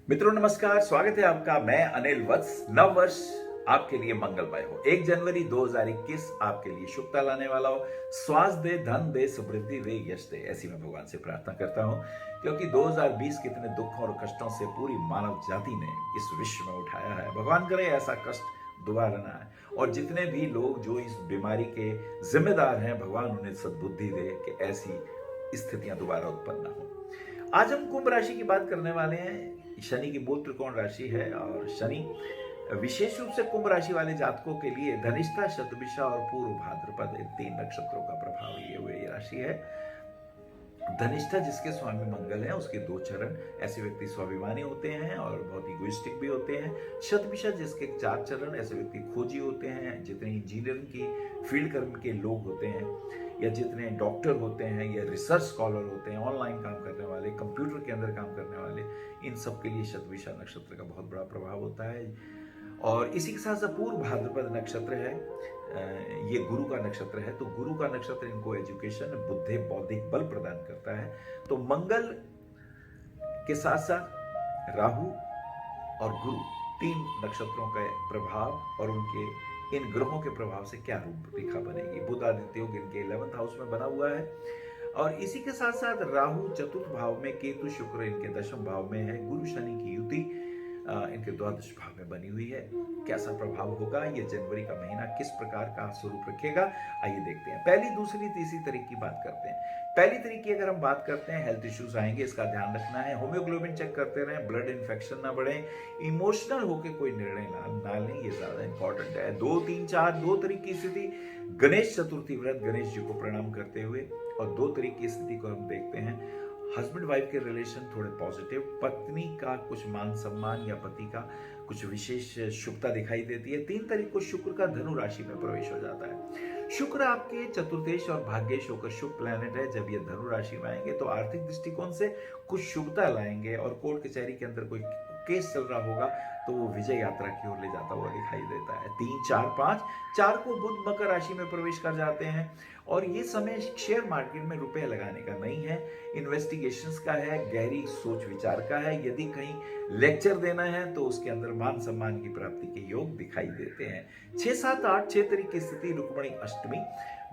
मित्रों नमस्कार, स्वागत है आपका। मैं अनिल वत्स। नव वर्ष आपके लिए मंगलमय हो। 1 जनवरी 2021 आपके लिए शुभता लाने वाला हो। स्वास्थ्य दे, धन दे, समृद्धि दे, यश दे, ऐसी मैं भगवान से प्रार्थना करता हूं, क्योंकि 2020 कितने दुखों और कष्टों से पूरी मानव जाति ने इस विश्व में उठाया है। भगवान करे ऐसा कष्ट दोबारा ना आए, और जितने भी लोग जो इस बीमारी के जिम्मेदार हैं, भगवान उन्हें सद्बुद्धि दे कि ऐसी स्थितियां दोबारा उत्पन्न ना हो। आज हम कुंभ राशि की बात करने वाले हैं। शनि की मूल त्रिकोण राशि है, और शनि विशेष रूप से कुंभ राशि वाले जातकों के लिए धनिष्ठा, शतभिषा और पूर्व भाद्रपद, इन 3 नक्षत्रों का प्रभाव लिए हुए ये राशि है। धनिष्ठा जिसके स्वामी मंगल है, उसके 2 चरण, ऐसे व्यक्ति स्वाभिमानी होते हैं और बहुत इगोइस्टिक भी होते हैं। शतभिषा जिसके 4 चरण, ऐसे व्यक्ति खोजी होते हैं। जितने इंजीनियरिंग की फील्ड कर्म के लोग होते हैं, या जितने डॉक्टर होते हैं, या रिसर्च स्कॉलर होते हैं, ऑनलाइन काम करने वाले, कंप्यूटर के अंदर काम करने वाले, इन सब के लिए शतभिषा नक्षत्र का बहुत बड़ा प्रभाव होता है। और इसी के साथ साथ पूर्व भाद्रपद नक्षत्र है, ये गुरु का नक्षत्र है। तो गुरु का नक्षत्र इनको एजुकेशन, बुद्धि, बौद्धिक बल प्रदान करता है। तो मंगल के साथ साथ राहु और गुरु, 3 नक्षत्रों का प्रभाव और उनके इन ग्रहों के प्रभाव से क्या रूपरेखा बनेगी। बुध आदित्य योग इनके 11th हाउस में बना हुआ है, और इसी के साथ साथ राहु 4th भाव में, केतु शुक्र इनके 10th भाव में है, गुरु शनि की युति इनके 12th भाव में बनी हुई है। कैसा प्रभाव होगा, ये जनवरी का महीना किस प्रकार का स्वरूप रखेगा, आइए देखते हैं। पहली, दूसरी, तीसरी तारीख की बात करते हैं। पहली तारीख की अगर हम बात करते हैं, हेल्थ इश्यूज आएंगे, इसका ध्यान रखना है। होम्योग्लोबिन चेक करते रहें, ब्लड इन्फेक्शन ना बढ़े, इमोशनल होकर कोई निर्णय ना लें, ये ज्यादा इंपॉर्टेंट है। 2, 3, 4 2 तारीख की स्थिति, गणेश चतुर्थी व्रत, गणेश जी को प्रणाम करते हुए। और 2 तारीख की स्थिति को हम देखते हैं, हस्बैंड वाइफ के रिलेशन थोड़े पॉजिटिव, पत्नी का कुछ मान सम्मान या पति का कुछ विशेष शुभता दिखाई देती है। 3 तारीख को शुक्र का धनु राशि में प्रवेश हो जाता है। शुक्र आपके चतुर्थेश और भाग्येश होकर शुभ प्लैनेट है। जब ये धनु राशि में आएंगे तो आर्थिक दृष्टिकोण से कुछ शुभता लाएंगे, और कोर्ट कचहरी के अंदर कोई केस चल रहा होगा तो वो विजय यात्रा की ओर ले जाता हुआ दिखाई देता है। 3, 4, 5, 4 को बुध मकर राशि में प्रवेश कर जाते हैं, और ये समय शेयर मार्केट में रुपए लगाने का नहीं है, इन्वेस्टिगेशंस का है, गहरी सोच विचार का है। यदि कहीं लेक्चर देना है तो उसके अंदर मान सम्मान की प्राप्ति के योग दिखाई देते हैं। 6, 7, 8, 6 तारीख की स्थिति, रुक्मणी अष्टमी,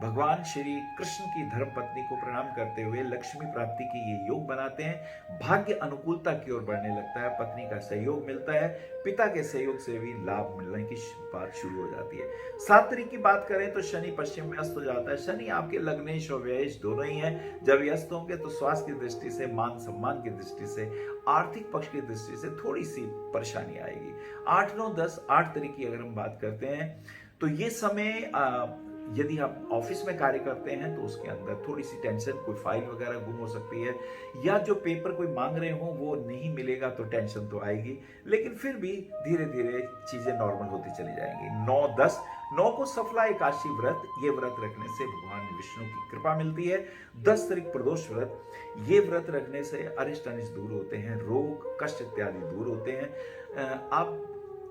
भगवान श्री कृष्ण की धर्म पत्नी को प्रणाम करते हुए लक्ष्मी प्राप्ति की ये योग बनाते हैं। भाग्य अनुकूलता की ओर बढ़ने लगता है, पत्नी का सहयोग मिलता है, पिता के सहयोग से भी लाभ मिलने की बात शुरू हो जाती है। 7 तारीख की बात करें तो शनि पश्चिम में अस्त हो जाता है। शनि आपके लग्नेश और व्ययेश दोनों ही हैं। जब ये अस्त होंगे तो स्वास्थ्य की दृष्टि से, मान सम्मान की दृष्टि से, आर्थिक पक्ष की दृष्टि से थोड़ी सी परेशानी आएगी। 8, 9, 10, 8 तारीख की अगर हम बात करते हैं तो ये समय यदि आप ऑफिस में कार्य करते हैं तो उसके अंदर थोड़ी सी टेंशन, कोई फाइल वगैरह गुम हो सकती है, या जो पेपर कोई मांग रहे हो वो नहीं मिलेगा तो टेंशन तो आएगी, लेकिन फिर भी धीरे धीरे चीजें नॉर्मल होती चली जाएंगी। 9, 10, 9 को सफला एकादशी व्रत, ये व्रत रखने से भगवान विष्णु की कृपा मिलती है। 10 तारीख प्रदोष व्रत, ये व्रत रखने से अरिष्ट अनिष्ट दूर होते हैं, रोग कष्ट इत्यादि दूर होते हैं। आप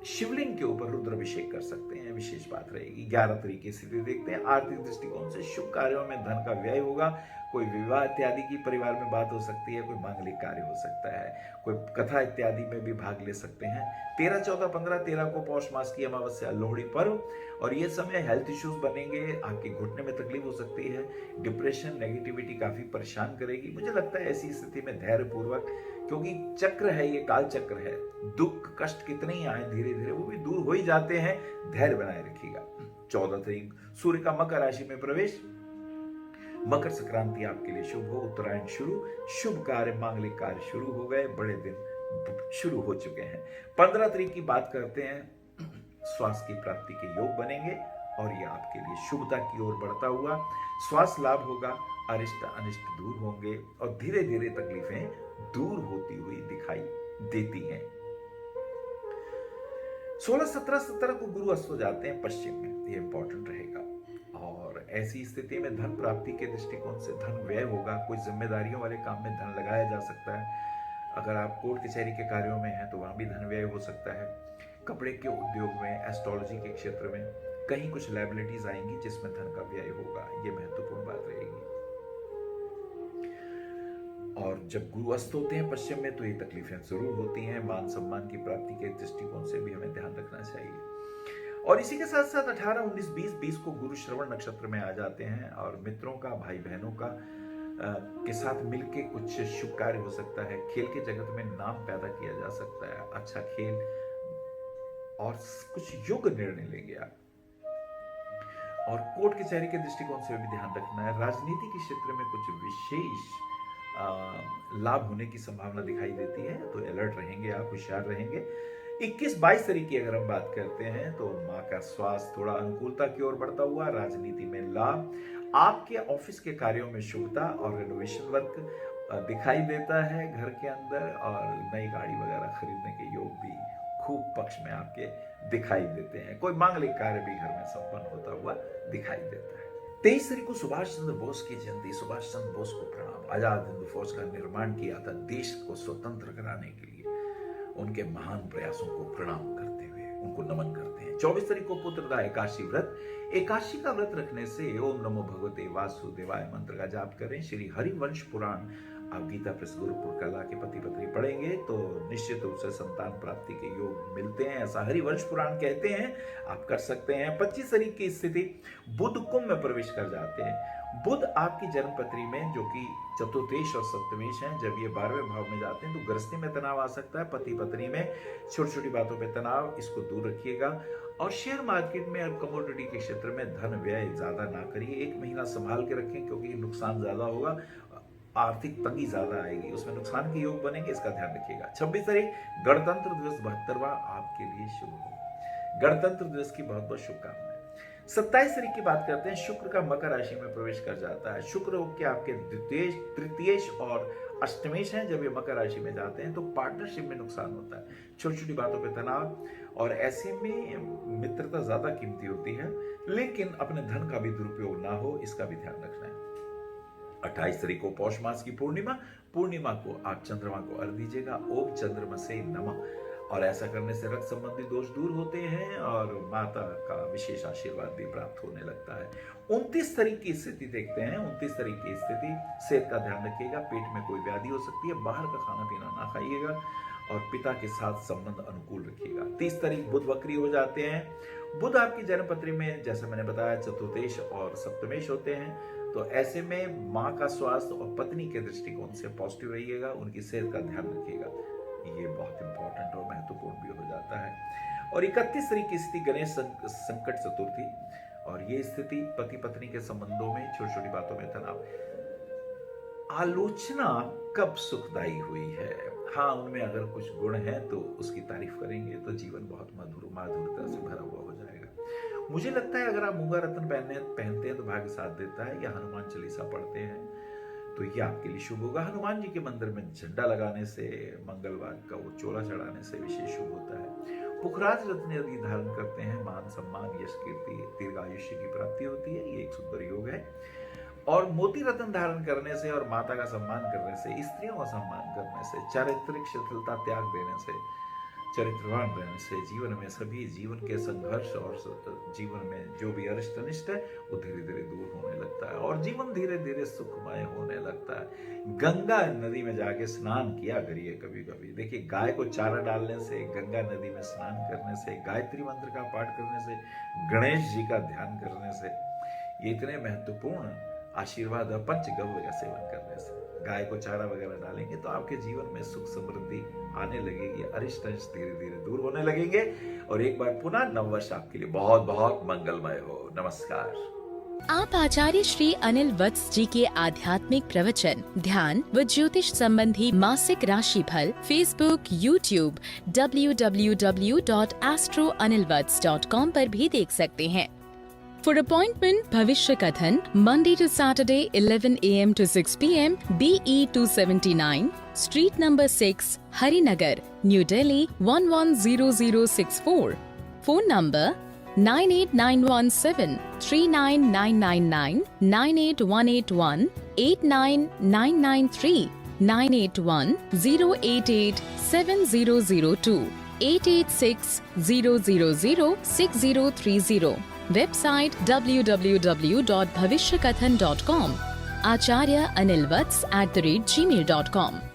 शिवलिंग के ऊपर रुद्राभिषेक कर सकते हैं, विशेष बात रहेगी। 11 तरीके से देखते हैं, आर्थिक दृष्टिकोण से शुभ कार्यों में धन का व्यय होगा, कोई विवाह इत्यादि की परिवार में बात हो सकती है, कोई मांगलिक कार्य हो सकता है, कोई कथा इत्यादि में भी भाग ले सकते हैं। 13, 14, 15, 13 को पौष मास की अमावस्या, लोहड़ी पर्व, और ये समय हेल्थ इश्यूज बनेंगे, आपके घुटने में तकलीफ हो सकती है, डिप्रेशन, नेगेटिविटी काफी परेशान करेगी। मुझे लगता है ऐसी स्थिति में धैर्य पूर्वक, क्योंकि चक्र है, ये काल चक्र है, दुख कष्ट कितने ही आए धीरे धीरे वो भी दूर हो ही जाते हैं, धैर्य बनाए रखिएगा। 14 तारीख सूर्य का मकर राशि में प्रवेश, मकर संक्रांति आपके लिए शुभ हो, उत्तरायण शुरू, शुभ कार्य, मांगलिक कार्य शुरू हो गए, बड़े दिन शुरू हो चुके हैं। 15 तारीख की बात करते हैं, स्वास्थ्य की प्राप्ति के योग बनेंगे, और ये आपके लिए शुभता की ओर बढ़ता हुआ स्वास्थ्य लाभ होगा, अरिष्ट अनिष्ट दूर होंगे, और धीरे धीरे तकलीफें दूर होती हुई दिखाई देती हैं। 16, 17, 17 को गुरु अस्त हो जाते हैं पश्चिम में, ये इंपॉर्टेंट रहेगा। और ऐसी स्थिति में धन प्राप्ति के दृष्टिकोण से धन व्यय होगा, कोई जिम्मेदारियों वाले काम में धन लगाया जा सकता है। अगर आप कोर्ट कचहरी के कार्यों में हैं तो वहां भी धन व्यय हो सकता है। कपड़े के उद्योग में, एस्ट्रोलॉजी के क्षेत्र में कहीं कुछ लायबिलिटीज आएंगी जिसमें धन का व्यय होगा, ये महत्वपूर्ण बात रहेगी। और जब गुरु अस्त होते हैं पश्चिम में तो ये तकलीफें जरूर होती हैं। मान सम्मान की प्राप्ति के दृष्टिकोण से भी हमें ध्यान रखना चाहिए। और इसी के साथ साथ 18, 19, 20 को गुरु श्रवण नक्षत्र में आ जाते हैं और मित्रों का, भाई बहनों का के साथ मिलके कुछ शुभ कार्य हो सकता है। खेल के जगत में नाम पैदा किया जा सकता है, अच्छा खेल और कुछ योग्य निर्णय लेंगे आप। और कोर्ट कचहरी के दृष्टिकोण से भी ध्यान रखना है। राजनीति के क्षेत्र में कुछ विशेष लाभ होने की संभावना दिखाई देती है, तो अलर्ट रहेंगे आप, होशियार रहेंगे। 21-22 तारीख की अगर हम बात करते हैं तो माँ का स्वास्थ्य थोड़ा अनुकूलता की ओर बढ़ता हुआ, राजनीति में लाभ, आपके ऑफिस के कार्यों में शुभता और रेनोवेशन वर्क दिखाई देता है घर के अंदर, और नई गाड़ी वगैरह खरीदने के योग भी खूब पक्ष में आपके दिखाई देते हैं। कोई मांगलिक कार्य भी घर में संपन्न होता हुआ दिखाई देता है। 23 तारीख को सुभाष चंद्र बोस की जयंती। सुभाष चंद्र बोस को प्रणाम। आजाद हिंद फौज का निर्माण किया था देश को स्वतंत्र कराने के लिए, उनके महान प्रयासों को प्रणाम करते हुए उनको नमन करते हैं। 24 तारीख को पुत्रदा एकादशी व्रत। एकादशी का व्रत रखने से ओम नमो भगवते वासुदेवाय मंत्र का जाप करें। श्री हरिवंश पुराण आप गीता प्रेस गुरुकुल कला के पति पत्नी पढ़ेंगे तो निश्चित रूप से संतान प्राप्ति के योग मिलते हैं, ऐसा हरिवंश पुराण कहते हैं। आप कर सकते हैं। 25 तारीख की स्थिति, बुध कुंभ में प्रवेश कर जाते हैं। बुध आपकी जन्म पत्री में, जो कि चतुर्थेश और सप्तमेश हैं, जब ये 12वें भाव में जाते हैं तो गृहस्थी में तनाव आ सकता है। पति पत्नी में छोटी छोटी बातों पे तनाव, इसको दूर रखिएगा। और शेयर मार्केट में और कमोडिटी के क्षेत्र में धन व्यय ज्यादा ना करिए। 1 महीना संभाल के रखें क्योंकि नुकसान ज्यादा होगा, आर्थिक तंगी ज्यादा आएगी, उसमें नुकसान के योग बनेंगे, इसका ध्यान रखिएगा। 26 तारीख गणतंत्र दिवस 72वां आपके लिए शुभ हो। गणतंत्र दिवस की बहुत बहुत शुभकामनाएं। 27 तारीख की बात करते हैं। शुक्र का मकर राशि में प्रवेश कर जाता है। शुक्र के आपके द्वितीय, तृतीयेश और अष्टमेश हैं। जब ये मकर राशि में जाते हैं तो पार्टनरशिप में नुकसान होता है, छोटी छोटी बातों पे तनाव, और ऐसे में मित्रता ज्यादा कीमती होती है, लेकिन अपने धन का भी दुरुपयोग ना हो, इसका भी ध्यान रखना है। 28 तारीख को पौष मास की पूर्णिमा को आप चंद्रमा को अर्घ दीजिएगा। ओम चंद्रमसे नमः। और ऐसा करने से रक्त संबंधी दोष दूर होते हैं और माता का विशेष आशीर्वाद भी प्राप्त होने लगता है। 29 तारीख की स्थिति देखते हैं। 29 तारीख की स्थिति, सेहत का ध्यान रखिएगा। पेट में कोई व्याधि हो सकती है, बाहर का खाना पीना ना खाइएगा और पिता के साथ संबंध अनुकूल रखिएगा। 30 तारीख बुध वक्री हो जाते हैं। बुध आपकी जन्म पत्री में, जैसे मैंने बताया, चतुर्थेश और सप्तमेश होते हैं, तो ऐसे में माँ का स्वास्थ्य और पत्नी के दृष्टिकोण से पॉजिटिव रहिएगा, उनकी सेहत का ध्यान रखिएगा, ये बहुत इंपॉर्टेंट और महत्वपूर्ण भी हो जाता है। और 31 तारीख की स्थिति गणेश संकट चतुर्थी, और ये स्थिति पति पत्नी के संबंधों में छोटी छोटी बातों में तनाव। आलोचना कब सुखदायी हुई है? हाँ, उनमें अगर कुछ गुण है तो उसकी तारीफ करेंगे तो जीवन बहुत माधुरता से भरा हुआ हो जाएगा। मुझे लगता है अगर आप मूंगा रत्न पहनते हैं तो भाग्य साथ देता है, या हनुमान चालीसा पढ़ते हैं तो ये आपके लिए शुभ होगा। हनुमान जी के मंदिर में झंडा लगाने से, मंगलवार का वो चोला चढ़ाने से विशेष शुभ होता है। पुखराज रत्न यदि धारण करते हैं, मान सम्मान, यश, कीर्ति, दीर्घायुष्य की प्राप्ति होती है, ये एक सुंदर योग है। और मोती रत्न धारण करने से और माता का सम्मान करने से, स्त्रियों का सम्मान करने से, चारित्रिक शिथिलता त्याग देने से, चरित्रवान रहने से जीवन में सभी जीवन के संघर्ष और जीवन में जो भी अरिष्ट अनिष्ट है वो धीरे धीरे दूर होने लगता है और जीवन धीरे धीरे सुखमय होने लगता है। गंगा नदी में जाके स्नान किया करिए कभी कभी। देखिए, गाय को चारा डालने से, गंगा नदी में स्नान करने से, गायत्री मंत्र का पाठ करने से, गणेश जी का ध्यान करने से, ये इतने महत्वपूर्ण आशीर्वाद और पंचगव्य का सेवन करने से, गाय को चारा वगैरह डालेंगे तो आपके जीवन में सुख समृद्धि आने लगेगी, अरिष्ट अनिष्ट धीरे धीरे दूर होने लगेंगे। और एक बार पुनः नववर्ष आपके लिए बहुत बहुत मंगलमय हो। नमस्कार। आप आचार्य श्री अनिल वत्स जी के आध्यात्मिक प्रवचन, ध्यान व ज्योतिष संबंधी मासिक राशि फल फेसबुक, यूट्यूब, www.astroanilvats.com पर भी देख सकते हैं। For appointment, Bhavishya Kathan, Monday to Saturday, 11 a.m. to 6 p.m., BE 279, Street number 6, Harinagar, New Delhi 110064. Phone number 98917 39999, 98181 89993, 981 088 7002, 886 000 6030. Website www.bhavishyakathan.com. acharyaanilvats@gmail.com।